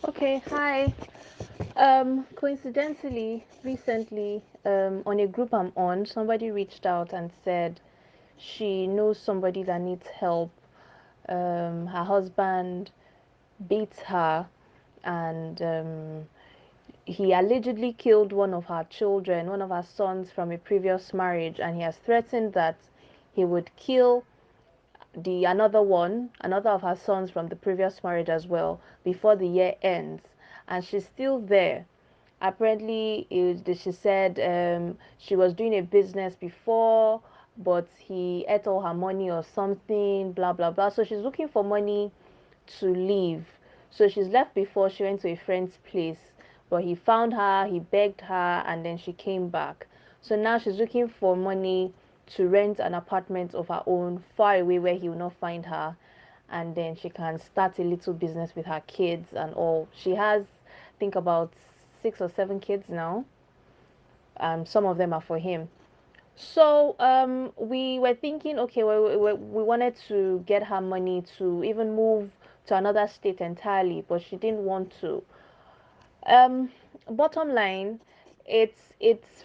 Okay, hi. Coincidentally, recently, on a group I'm on, somebody reached out and said she knows somebody that needs help. Her husband beats her, and he allegedly killed one of her children, one of her sons from a previous marriage, and he has threatened that he would kill the another one, another of her sons from the previous marriage as well, before the year ends, and she's still there. Apparently, she said she was doing a business before, but he ate all her money or something, blah blah blah. So she's looking for money to leave. So she's left before she went to a friend's place, but he found her, he begged her, and then she came back. So now she's looking for money to rent an apartment of her own far away where he will not find her, and then she can start a little business with her kids and all. She has, I think, about 6 or 7 kids now. Some of them are for him. So we were thinking, okay, we wanted to get her money to even move to another state entirely, but she didn't want to. Um, Bottom line, it's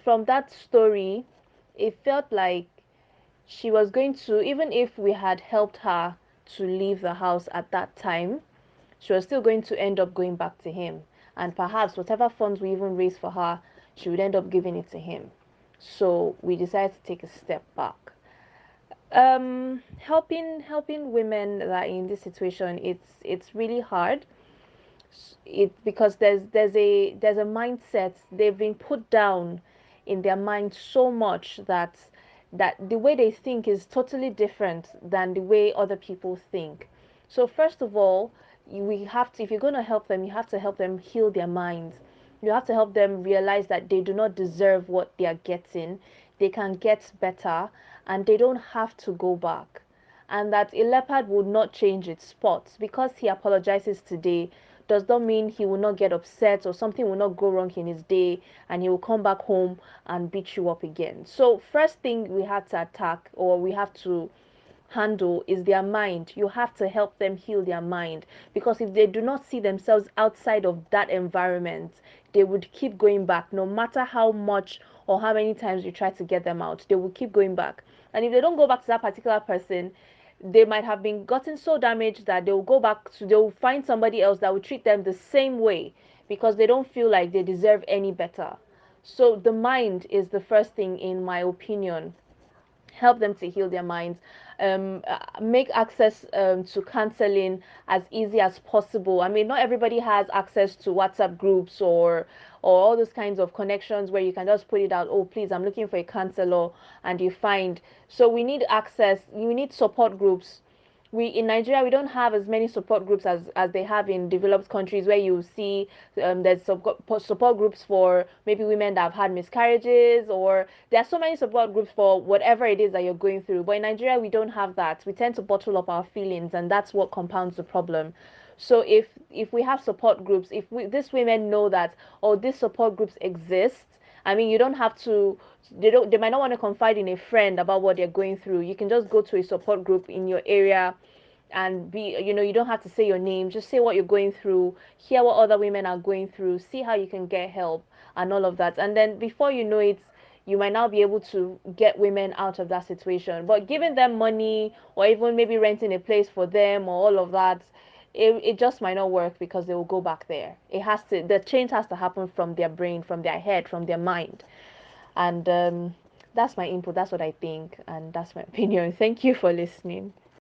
from that story, it felt like she was going to, even if we had helped her to leave the house at that time, she was still going to end up going back to him. And perhaps whatever funds we even raised for her, she would end up giving it to him. So we decided to take a step back. Helping women that are in this situation, it's really hard. It because there's a mindset they've been put down in their mind so much that the way they think is totally different than the way other people think. So first of all, we have to, if you're going to help them, you have to help them heal their minds. You have to help them realize that they do not deserve what they are getting. They can get better, and they don't have to go back, and that a leopard would not change its spots. Because he apologizes today does not mean he will not get upset or something will not go wrong in his day and he will come back home and beat you up again. So first thing we have to attack, or we have to handle, is their mind. You have to help them heal their mind, because if they do not see themselves outside of that environment, they would keep going back no matter how much or how many times you try to get them out. They will keep going back, and if they don't go back to that particular person, they might have been gotten so damaged that they will go back to, they will find somebody else that will treat them the same way, because they don't feel like they deserve any better. So the mind is the first thing, in my opinion. Help them to heal their minds. Make access to counseling as easy as possible. I mean, not everybody has access to WhatsApp groups or all those kinds of connections where you can just put it out, oh please, I'm looking for a counselor, and you find. So we need access, you need support groups. We in Nigeria, we don't have as many support groups as they have in developed countries, where you see there's support groups for maybe women that have had miscarriages, or there are so many support groups for whatever it is that you're going through. But in Nigeria, we don't have that. We tend to bottle up our feelings, and that's what compounds the problem. So if we have support groups, if these women know that, oh, these support groups exist, I mean, you don't have to, they might not want to confide in a friend about what they're going through. You can just go to a support group in your area and be, you don't have to say your name, just say what you're going through, hear what other women are going through, see how you can get help and all of that. And then before you know it, you might now be able to get women out of that situation. But giving them money, or even maybe renting a place for them, or all of that, it just might not work, because they will go back there. The change has to happen from their brain, from their head, from their mind. And that's my input, that's what I think, and that's my opinion. Thank you for listening.